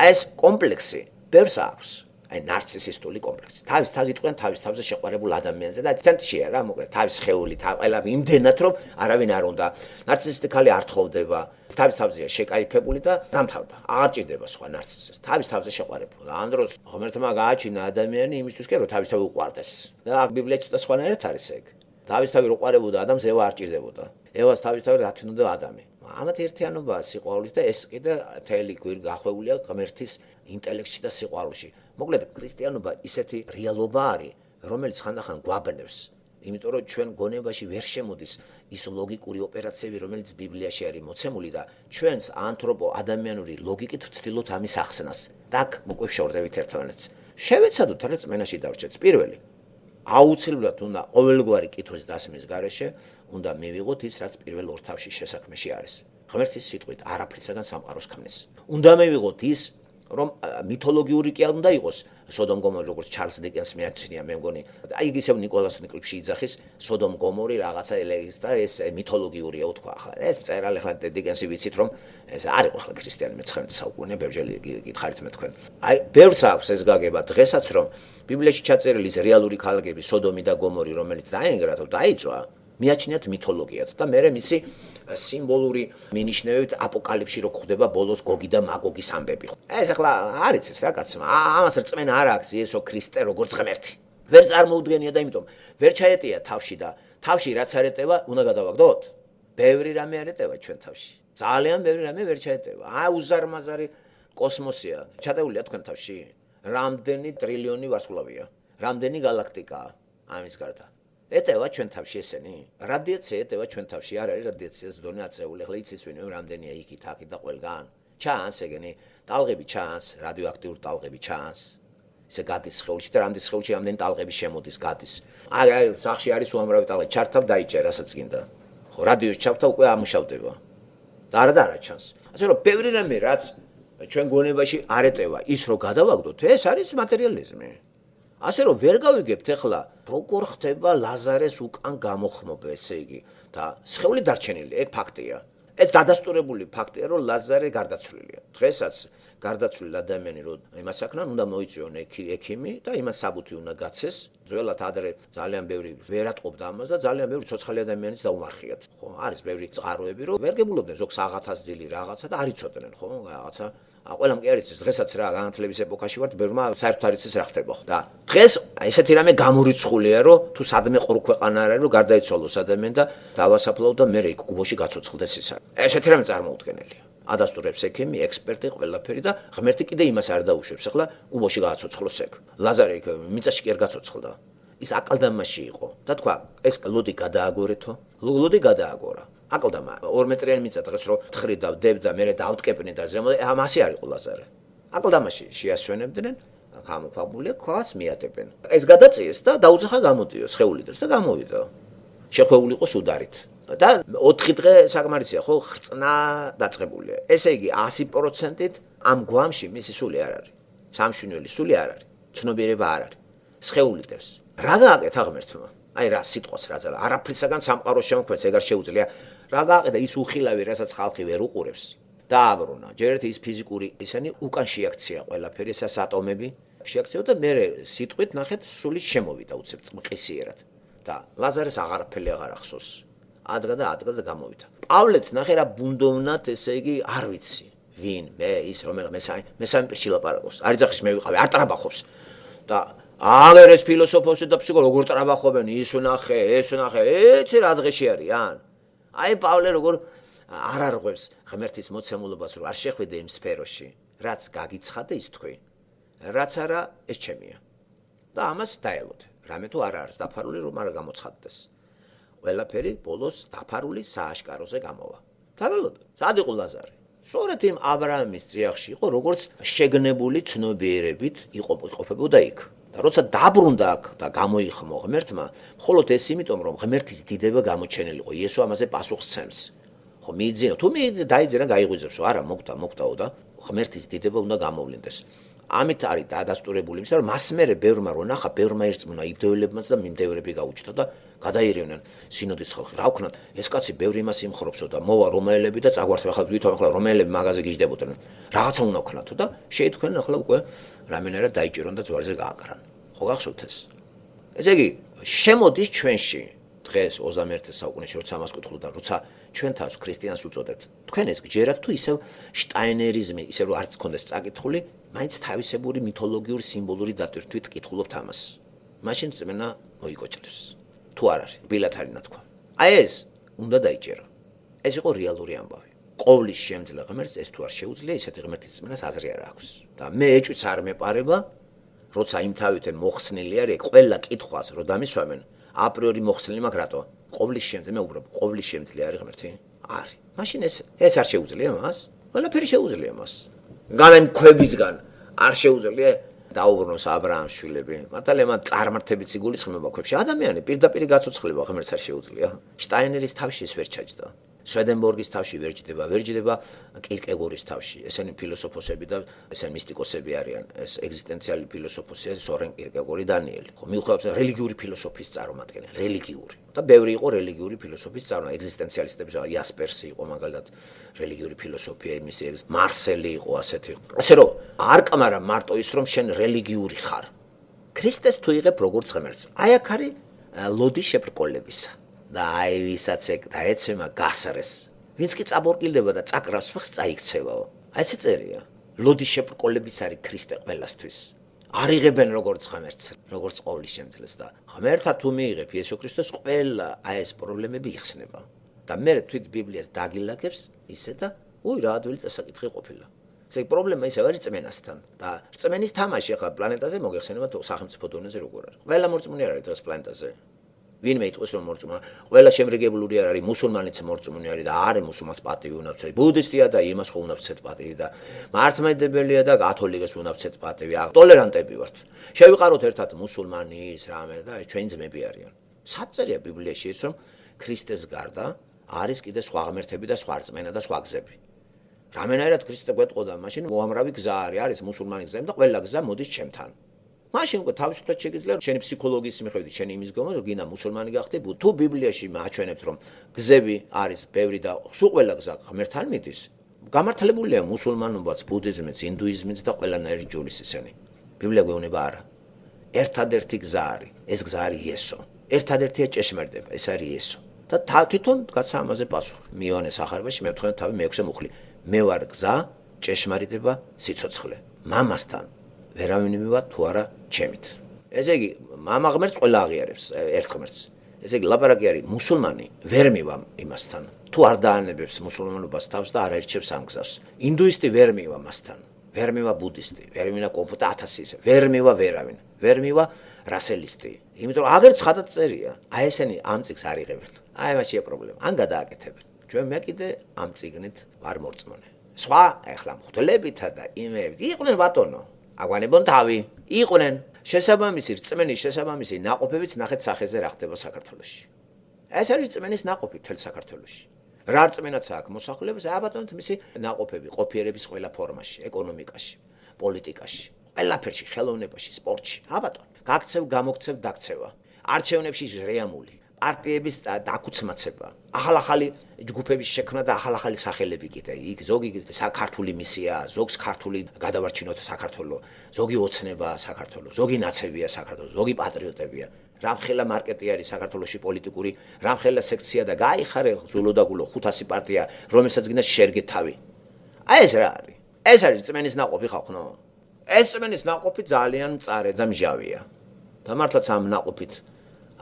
ეს კომპლექსი ბევრს აქვს. აი ნარცისისტული კომპლექსი. თავის თავზე იტყვიან თავის თავზე შეყვარებულ ადამიანზე და ცენტრშია რა, მოკლედ თავის სხეული, ყველა იმდენად რომ არავინ არ უნდა. ნარცისისტი ხალი არ თხოვდება, თავის თავზეა შეკაიფებული და დამთავრდა. აღარ ჭირდება სხვა ნარცისს. თავის თავზე შეყვარებულა. ამ დროს ღმერთმა გააჩინა ადამიანი იმისთვის, რომ თავის თავი უყვარდეს. და ბიბლიაში ცოტა სხვანაირად არის ეგ. თავის თავი რო ყვარებოდა ადამიანს ევა არ ჭირდებოდა. ევას თავის თავი რა თქონდა ადამი. ამათ ერთიანობაა სიყვარულის და ეს კიდე მთელი გვირ გახვეულია ღმერთის ინტელექტში და სიყვარულში. მოკლედ ქრისტიანობა ისეთი რეალობა არის, რომელიც ხანდახან გვაბნევს, იმიტომ რომ ჩვენ გონებაში ვერ შემოდის ის ლოგიკური ოპერაციები, რომელიც ბიბლიაში არის მოცემული და ჩვენს ადამიანური ლოგიკით ვცდილობთ ამის ახსნას. და აქ უკვე შევრდებით ერთმანეთს. შევეცადოთ რწმენაში დავრჩეთ. პირველი აუცილებლად უნდა ყოველგვარი კითხვის დასმის გარეშე უნდა მივიღოთ ის, რაც პირველ ორ თავში შესაქმეში არის. ღმერთის სიტყვით არაფრისაგან სამყაროს ქმნის. უნდა მივიღოთ ის, რომ მითოლოგიური კი არ უნდა იყოს სოდომ გომორი, როგორც ჩარლზ დიკენს მიაჩნია, მე მგონი. აი ისევ ნიკოლას ნიკლიფში იძახის სოდომ გომორი რაღაცა ელეგის და ეს მითოლოგიურია უთქვა ახლა. ეს წერალი ახლა დიკენსი ვიცით რომ ეს არ იყო ახლა ქრისტიანი მე-19 საუკუნე, ბევრჯერ გითხარით მე თქვენ. აი ბევრს აქვს ეს გაგება დღესაც რომ ბიბლიაში ჩაწერილი ის რეალური ქალაქები სოდომი და გომორი, რომელიც დაენგრა თუ დაიწვა, მიაჩნიათ მითოლოგიად და მე მისი სიმბოლური მინიშნებით აპოკალიფში რო ხდება ბოლოს გოგი და მაგოგის ამბები. ეს ახლა არის ეს რა კაცმა. ამას რწმენა არ აქვს იესო ქრისტე როგორც ღმერთი. ვერ წარმოუდგენია და იმიტომ ვერ ჩაეტია თავში და თავში რაც არ ეტევა, უნდა გადავაგდოთ. ბევრი რამე არ ეტევა ჩვენ თავში. ძალიან ბევრი რამე ვერ ჩაეტევა. უზარმაზარი კოსმოსია. ჩადეულია თქვენ თავში? რამდენი ტრილიონი ვარსკვლავია? რამდენი galaktikაა ამის გარდა? ეტევა ჩვენ თავში ესენი? რადიაცია ეტევა ჩვენ თავში? არ არის რადიაციას დონე აწეული. ახლა იცის ვინმე რამდენია იქით, აქეთ და ყველგან. ჩანს ეგენი, ტალღები ჩანს, რადიოაქტიური ტალღები ჩანს. ისე გადის სხეულში და რამდენი სხეულში რამდენი ტალღები შემოდის, გადის. აი, სახში არის უამრავი ტალღი, ჩართავ დაიჭერ, რასაც გინდა. ხო, რადიოს ჩავთავ, უკვე ამუშავდება. და არა ჩანს. ასე რომ ბევრი რამე რაც ჩვენ გონებაში არ ეტევა, ის რო გადავაგდოთ, ეს არის მატერიალიზმი. ასე რომ ვერ გავიგებთ ახლა როგორ ხდება ლაზარეს უკან გამოხმობა, ესე იგი და სხეული დარჩენილი, ეგ ფაქტია. ეს დადასტურებული ფაქტია, რომ ლაზარე გარდაცვლილია. დღესაც გარდაცვლილი ადამიანი რო იმას აკნან, უნდა მოიწვიონ ექიმი და იმას საბუთი უნდა გაცეს. ძველად ადრე ძალიან ბევრი ვერ ატყობდა ამას და ძალიან ბევრი ცოცხალი ადამიანიც დაუმარხიათ. ხო, არის ბევრი წყაროები, რომ ვერ გებულობდნენ ზოგს 1000 ძილი რაღაცა და არ იცოდნენ, ხო, რაღაცა. ყველამ კი არ იცის, დღესაც რა განათლების ეპოქაში ვართ, ბევრმა საერთოდ არ იცის რა ხდება, ხო. და დღეს ესეთი რამე გამორიცხულია, რომ თუ სადმე ყურ ქვეყანა არ არის, რომ გარდაიცვალოს ადამიანი და დავასაფლავო და მე იქ კუბოში გაცოცხლდეს ისა. ესეთი რამე წარმოუდგენელია. ადასტურებს ექიმი, ექსპერტი, ყველაფერი და ღმერთი კიდე იმას არ დაუშვებს. ახლა უბოში გააცოცხლოს ეგ. ლაზარე იქ მიწაში კი არ გაცოცხლდა. ის აკლდამაში იყო და თქვა, ეს ლოდი გადააგორეთო. ლოდი გადააგორა. აკლდამა 2 მეტრიანი მიწა დღეს რო თხრიდა და დებდა, მე დავტკეპნი და ზემოდე, ამასე არ იყო ლაზარე. აკლდამაში შეასვენებდნენ, გამოქვაბულია, ქვას მიატებენ. ეს გადაწიეს და დაუძახა გამოდიო, შეეულიდოს და გამოვიდა. შეხვეული იყო სუდარით. და 4 დღე საკმარისია, ხო, ხრწნა დაწყებულია. ესე იგი 100%-ით ამ გვამში მისი სული არ არის. სამშვენიერი სული არ არის. ცნობიერება არ არის. შეეულიდებს. რა გააკეთა ღმერთმა? აი რა სიტყვას რა ძალა, არაფრისაგან სამყაროს შემოქმედს ეგ არ შეუძლია. რა გააკეთა ის უხილავი, რასაც ხალხი ვერ უყურებს. დააბრუნა. ჯერ ერთი ის ფიზიკური ისენი უკან შეაქცია ყველაფერი, ესას ატომები შეაქცია და მე სიტყვით ნახეთ სული შემოვიდა უცებ წყმყისიერად. და ლაზარეს აღარაფერი აღარ ახსოვს. ადგა და გამოვიდა. პავლეც ნახე რა ბუნდოვნად, ესე იგი, არ ვიცი. ვინ, მე, ის რომელ მესამე პირში ლაპარაკობს. არ იძახის მე ვიყავი, არ ტრაბახობს. და აგერ ეს ფილოსოფოსი და ფსიქოლოგი როგორ ტრაბახობენ, ის ვნახე, ეცი რა დღეში არიან. აი პავლე როგორ არ არღვევს ღმერთის მოცემულობას, რომ არ შეხვიდე იმ სფეროში, რაც გაგიცხადე ის თქვი. რაც არა, ეს ჩემია. და ამას დაელოდე. რამე თუ არ არის დაფარული, რომ არ გამოცხადდეს. ყველაფერი ბოლოს დაფარული სააშკაროზე გამოვა. დაველოდე. სად იყო ლაზარე? სწორედ იმ აბრაამის წიაღში იყო, როგორც შეგნებული ცნობიერებით იყოფებოდა იქ. და როცა დაბრუნდა აქ და გამოიხმო ღმერთმა, მხოლოდ ეს იმიტომ, რომ ღმერთის დიდება გამოჩენილი იყო. იესო ამაზე პასუხს ცემს. ხო, მიიძინო, თუ მიიძინე, დაიძინა, გაიღვიძებსო, არა, მოგდაო და ღმერთის დიდება უნდა გამოვლინდეს. ამით არის დადასტურებული იმისა, რომ მას მერე ბევრმა რო ნახა, ბევრმა ერწმუნა იდეოლებმაც და მიმდევრები გაუჩნდა და გადაირევნენ სინოდის ხალხი. რა ვქნათ, ეს კაცი ბევრი იმას იმხრობსო და მოვა რომაელები და წაგვართვა ახლა ვითომ ახლა რომაელები მაღაზე გიждდებოდნენ. რაღაცა უნდა ვქნათო და შეითქვნენ ახლა უკვე რამენერად დაიჭირონ და ძვარზე გააკრან. ხო გახსოვთ ეს? ესე იგი, შემოდის ჩვენში დღეს 21 საუკუნეში როცა ამას ვკითხულობ და როცა ჩვენ თავს ქრისტიანს უწოდებთ. თქვენ ეს გჯერათ თუ ისევ შტაინერიზმი, ისე რომ არც გქონდეს წაკითხული, მაინც თავისებური მითოლოგიური სიმბოლური დატვირთვით კითხულობთ ამას. მაშინ წმენა მოიკოჭრებს. თუ არ არის, ბილათ არის ნათქვა. აი ეს უნდა დაიჭერო. ეს იყო რეალური ამბავი. ყოვლის შემძლე ღმერთს ეს თუ არ შეუძლია, ისეთი ღმერთის წმენას აზრი არ აქვს. და მე ეჭვიც არ მეპარება, როცა იმ თავითენ მოხსნილი არის, ყველა კითხვას რო დამისვამენ, აპრიორი მოხსნილი მაქვს რატო? ყოვლის შემძლე, მე უბრალოდ ყოვლის შემძლე არის ღმერთი? არის. მაშინ ეს არ შეუძლია მას? ყველაფერი შეუძლია მას. განაიმ ქვებისგან არ შეუძლია დაუბრუნოს აბრაამის შვილები. მართალია მან წარმართებიც იგულისხმება ქვებში. ადამიანი პირდაპირ გაცოცხლება ღმერთს არ შეუძლია. შტაინერის თავში ეს ვერ ჩაჯდა. სვედენბორგის თავში ვერ ჯდება კირკეგორის თავში. ესენი ფილოსოფოსები და ესენი მისტიკოსები არიან. ეს ეგზისტენციალური ფილოსოფოსია სორენ კირკეგორი, დანიელი. ხო, მიუხედავად რელიგიური ფილოსოფიის წარმოადგენენ, რელიგიური. და ბევრი იყო რელიგიური ფილოსოფიის წარმოადგენენ, ეგზისტენციალისტები, იასპერსი იყო მაგალითად რელიგიური ფილოსოფია, მისი მარსელი იყო ასეთი. ასე რომ არ კმარა მარტო ის რომ შენ რელიგიური ხარ. ქრისტეს თუ იღებ როგორც ღმერთს. აი აქ არის ლოდი შებრკოლებისა. და აი ვისაც ეგ დაეცემა გასრეს. ვინც კი წაბორკილდება და წაკრავს ფეხს წაიქცევაო. აი ესე წერია. ლოდი შებრკოლების არის ქრისტე ყველასთვის. არ იღებენ როგორც ღმერთს, როგორც ყოვლის შემძლეს და ღმერთა თუ მიიღებ იესო ქრისტეს ყველა აი ეს პრობლემები იხსნება. და მე თვით ბიბლიას დაგილაგებს ისე და რა ადვილი წესაკითხი ყოფილა. ესე პრობლემა ისე არის წმენასთან და წმენის თამაში ახლა პლანეტაზე მოგეხსენება სახელმწიფო დონეზე როგორ არის. ყველა მორწმუნე არ არის დღეს პლანეტაზე. ვინმე იტყვის რომ მორწმუნე, ყველა შემრიგებლური არ არის, მუსულმანიც მორწმუნე არის და არის მუსულმანს პატივი უნდა ვცეთ. ბუდისტია და იმას ხო უნდა ვცეთ პატივი და მართლმადიდებელია და კათოლიკეს უნდა ვცეთ პატივი. ტოლერანტები ვართ. შევიყაროთ ერთად მუსულმანის რამე და ჩვენ ძმები არიან. საწერია ბიბლიაში ის რომ ქრისტეს გარდა არის კიდე სხვა ღმერთები და სხვა რწმენა და სხვა გზები. რამენაირად ქრისტე გვეტყოდა, მაშინ უამრავი გზა არის მუსულმანის გზა და ყველა გზა მოდის ჩემთან. მაშინ უკვე თავისუფლად შეგიძლია შენი ფსიქოლოგიის მიხედვით შენი იმის გამო რომ გინდა მუსულმანი გახდე, თუ ბიბლიაში მაჩვენებთ რომ გზები არის ბევრი და სულ ყველა გზა ღმერთთან მიდის, გამართლებულია მუსულმანობაც, ბუდიზმიც, ინდუიზმიც და ყველანაირი ჯურის ისენი. ბიბლია გვეუბნება არა. ერთადერთი გზა არის, ეს გზა არის იესო. ერთადერთია ჭეშმარიტება, ეს არის იესო. და თვითონ გაცა ამაზე პასუხი. მიანეს ახარებაში მე ვთქვენ თავი მე-6 მუხლი. მე ვარ გზა, ჭეშმარიტება, სიცოცხლე. მამასთან ვერავინ მივა თუ არა ჩემით. ესე იგი, მამა ღმერთს ყველა აღიარებს ერთ ღმერთს. ესე იგი ლაპარაკი არის მუსულმანი ვერ მივა იმასთან. თუ არ დაანებებს მუსულმანობას თავს და არ აირჩევს ამ გზას. ინდუისტი ვერ მივა მასთან. ვერ მივა ბუდისტი, ვერ მივა კონფუცი 1000 ისე. ვერ მივა ვერავინ. ვერ მივა რასელისტი. იმიტომ რომ აგერ ცხადად წერია. აი ესენი ამ წიგს არ იღებენ. აი მაშია პრობლემა. ან გადააკეთებენ. ჩვენ მე კიდე ამ წიგნით ვარ მორწმუნე. სხვა ეხლა მღვდლებითა და იმეებით იყვნენ ბატონო. აგვანებონ თავი. იყვნენ შესაბამისი რწმენის შესაბამისი ნაყოფებიც ნახეთ სახეზე რა ხდება საქართველოში. ეს არის რწმენის ნაყოფი მთელ საქართველოში. რა რწმენაც აქვს მოსახლეობას, ბატონო მისი ნაყოფები ყოფიერების ყველა ფორმაში, ეკონომიკაში, პოლიტიკაში, ყველაფერში, ხელოვნებაში, სპორტში. ბატონო, გაქცევ, გამოგცევ, დაქცევა. არჩევნებში რეამული, პარტიების დაკუცმაცება, ახალ-ახალი ჯგუფების შექმნა და ახალ-ახალი სახელები კიდე. იქ ზოგი საქართველოს მისია, ზოგს ქართული გადავარჩინოთ საქართველოს, ზოგი ოცნება საქართველოს, ზოგი ნაცებია საქართველოს, ზოგი პატრიოტებია. რამხელა მარკეტი არის საქართველოში პოლიტიკური, რამხელა სექცია და გაიხარე ზულოდაგულო 500 პარტია, რომელსაც გინდა შერგე თავი. აი ეს რა არის? ეს არის რწმენის ნაყოფი ხალხო. ეს რწმენის ნაყოფი ძალიან მწარე და მჟავია. და მართლაც ამ ნაყოფით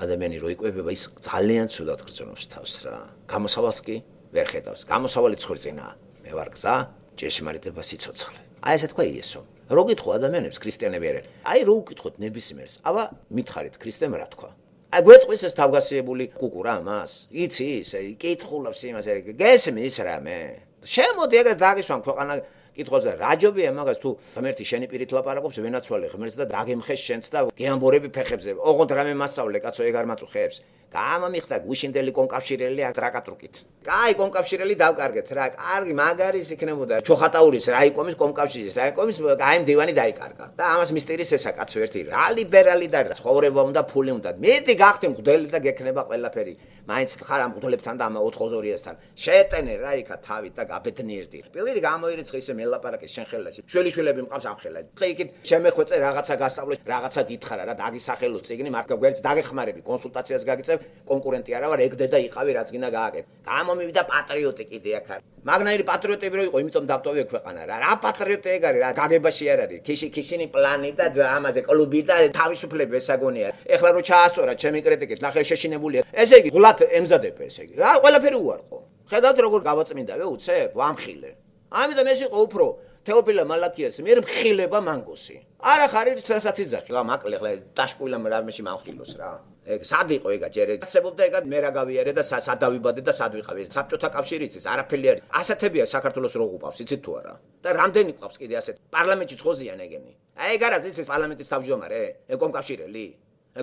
ადამიანი რო იკვებება, ის ძალიან ცუდად გრძნობს თავს რა. გამოსავალს კი ვერ ხედავს. გამოსავალი ცხვრწინაა. მე ვარ გზა, ჭეშმარიტება სიცოცხლე. აი ესე თქვა იესო. რო გითხო ადამიანებს ქრისტიანები არიან. აი რო უკითხოთ ნებისმიერს, აბა მითხარით ქრისტემ რა თქვა. აი გვეტყვის ეს თავგასიებული კუკურა მას. იცი ისე კითხულობს იმას, გესმის რამე. შემოდი ეგრე დაგისვამ ქვეყანა კითხოს და რა ჯობია მაგას თუ ღმერთი შენი პირით ლაპარაკობს, ვენაცვალე ღმერთს და დაგემხეს შენც და გეამბორები ფეხებზე. ოღონდ რამე მასწავლე კაცო ეგ არ მაწუხებს. გამომიხდა გუშინდელი კონკავშირელი აკრაკატრუკით. კაი კონკავშირელი დავკარგეთ რა. კარგი მაგარის იქნებოდა. ჩოხატაურის რაიკომის კონკავშირის რაიკომის აი მდივანი დაიკარგა. და ამას მისტერის ესა კაცო ერთი რა ლიბერალი და ცხოვრება უნდა ფული უნდა. მეტი გახდი მღვდელი და გექნება ყველაფერი. მაინც ხარ ამ მღვდლებთან და ამ 4-2-ასთან. შეტენე რა იქა თავით და გაბედნიერდი. პირველი გამოირიცხე ისე მელაპარაკე შენ ხელაში. შვილიშვილები მყავს ამ ხელა. ხე იქით შემეხვეწე რაღაცა გასწავლე, რაღაცა გითხარა რა დაგისახელო წიგნი, მარტო გვერდს დაგეხმარები, კონსულტაციას გაგიწევ, კონკურენტი არა ვარ, ეგ დედა იყავი რაც გინდა გააკეთე. გამომივიდა პატრიოტი კიდე აქ არის. მაგნაირი პატრიოტები რო იყო, იმიტომ დავტოვე ქვეყანა რა. რა პატრიოტი ეგ არის რა, გაგებაში არ არის. ქიშინი პლანი და ამაზე კლუბი და თავისუფლება ესაგონია. ეხლა რო ჩაასწორა ჩემი კრიტიკით, ნახე შეშინებულია. ესე იგი ღლად ემზადებ ესე იგი. რა ყველაფერი უარყო. ხედავთ როგორ გავაწმინდავე უცებ, ვამხილე. ამიტომ ეს იყო უფრო თეოფილე მალაკიას მიერ მხილება მანგოსი. არა ხარ რასაც იძახი. მაკლე ხლა დაშკვილა რამეში მამხილოს რა. ეგ სად იყო ეგა ჯერ ეცებობდა ეგა მე რა გავიარე და სად დავიბადე და სად ვიყავი. საბჭოთა კავშირი იცის არაფერი არის. ასეთებია საქართველოს რო უყავს, იცით თუ არა? და რამდენი ყავს კიდე ასეთ პარლამენტში ხოზიან ეგენი. აი ეგ არა ის პარლამენტის თავმჯდომარე, ეგ კომკავშირელი.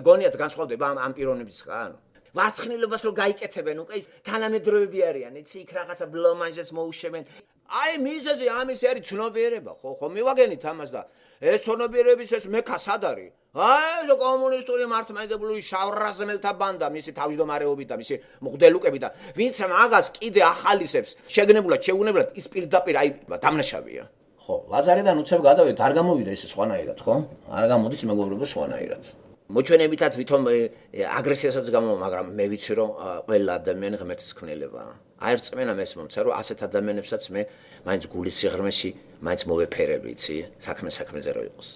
გონიათ განსხვავდება ამ პიროვნებისგან. ვარცხნილობას რო გაიკეთებენ უკვე ის თანამედროვეები არიან, იცი იქ რაღაცა ბლომანჟეს მოუშევენ. აი მიზეზი ამის არის ცნობიერება, ხო მივაგენით ამას და ეს ცნობიერების ეს მექა სად არის? აი ეს კომუნისტური მართლმადიდებლური შავრაზმელთა ბანდა, მისი თავმჯდომარეობით და მისი მღვდელუკები და ვინც მაგას კიდე ახალისებს, შეგნებულად, შეუნებლად ის პირდაპირ აი დამნაშავეა. ხო, ლაზარედან უცებ გადავით, არ გამოვიდა ეს სხვანაირად, ხო? არ გამოდის მეგობრებო სხვანაირად. მოჩვენებითად ვითომ აგრესიასაც გამო, მაგრამ მე ვიცი რომ ყველა ადამიანი ღმერთის ქმნილებაა. აი რწმენა მეს მომცა რომ ასეთ ადამიანებსაც მე მაინც გულის სიღრმეში მაინც მოვეფერებ, იცი, საქმეზე რო იყოს.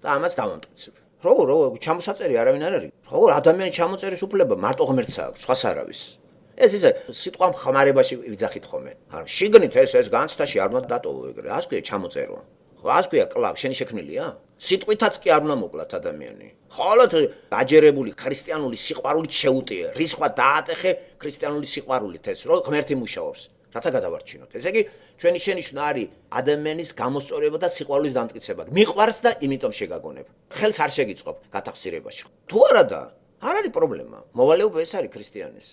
და ამას დავამტკიცებ. როგორ ჩამოსაწერი არავინ არ არის. როგორ ადამიანი ჩამოწერის უფლება მარტო ღმერთს აქვს, სხვას არავის. ეს ისე სიტყვა ხმარებაში ვიძახით ხოლმე. არა, შიგნით ეს განცდაში არ უნდა დატოვო ეგრე. ასე ქვია ჩამოწერო. ხო, ასე ქვია კლავ, შენი შექმნილია? სიტყვითაც კი არ უნდა მოკლათ ადამიანი. ხოლოდ გაჯერებული ქრისტიანული სიყვარულით შეუტიე. რისხვა დაატეხე ქრისტიანული სიყვარულით ეს, რომ ღმერთი მუშაობს. რათა გადავარჩინოთ. ესე იგი, ჩვენი შენიშვნა არის ადამიანის გამოსწორება და სიყვარულის დამტკიცება. მიყვარს და იმიტომ შეგაგონებ. ხელს არ შეგიწყობ გათახსირებაში. თუ არა და არ არის პრობლემა. მოვალეობა ეს არის ქრისტიანის.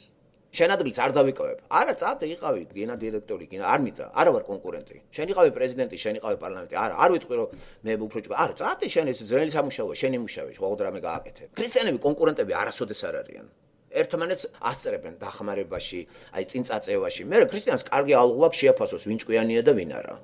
შენ ადგილს არ დავიკავებ. არა, წადე იყავი გენა დირექტორი, გენა არ მითხრა, არა ვარ კონკურენტი. შენ იყავი პრეზიდენტი, შენ იყავი პარლამენტი. არა, არ ვიტყვი რომ მე უფრო ჭკვა. არა, წადე შენ ეს ძველი სამუშაოა, შენი მუშაობა, ყოველ რამე გააკეთე. ქრისტიანები კონკურენტები არასოდეს არ არიან. ერთმანეთს ასწრებენ დახმარებაში, აი წინ წაწევაში. მე ქრისტიანს კარგი ალღუ აქვს შეაფასოს, ვინ ჭკვიანია და ვინ არა.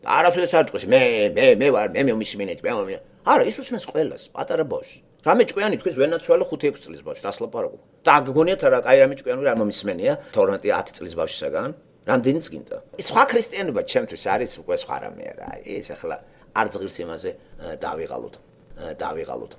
და არასოდეს არ თქვის, მე ვარ, მე მომისმინეთ, მე. არა, ის უსმენს ყველას, პატარა ბავშვს. რამე ჭკვიანი თქვის ვენაცვალე 5-6 წლის ბავშვს, დასლაპარაკო. და გგონიათ რა, აი რამე ჭკვიანი არ მომისმენია 12-10 წლის ბავშვისაგან. რამდენიც გინდა. სხვა ქრისტიანობა ჩემთვის არის უკვე სხვა რამე რა. ეს ახლა არ ზღირს იმაზე დავიღალოთ.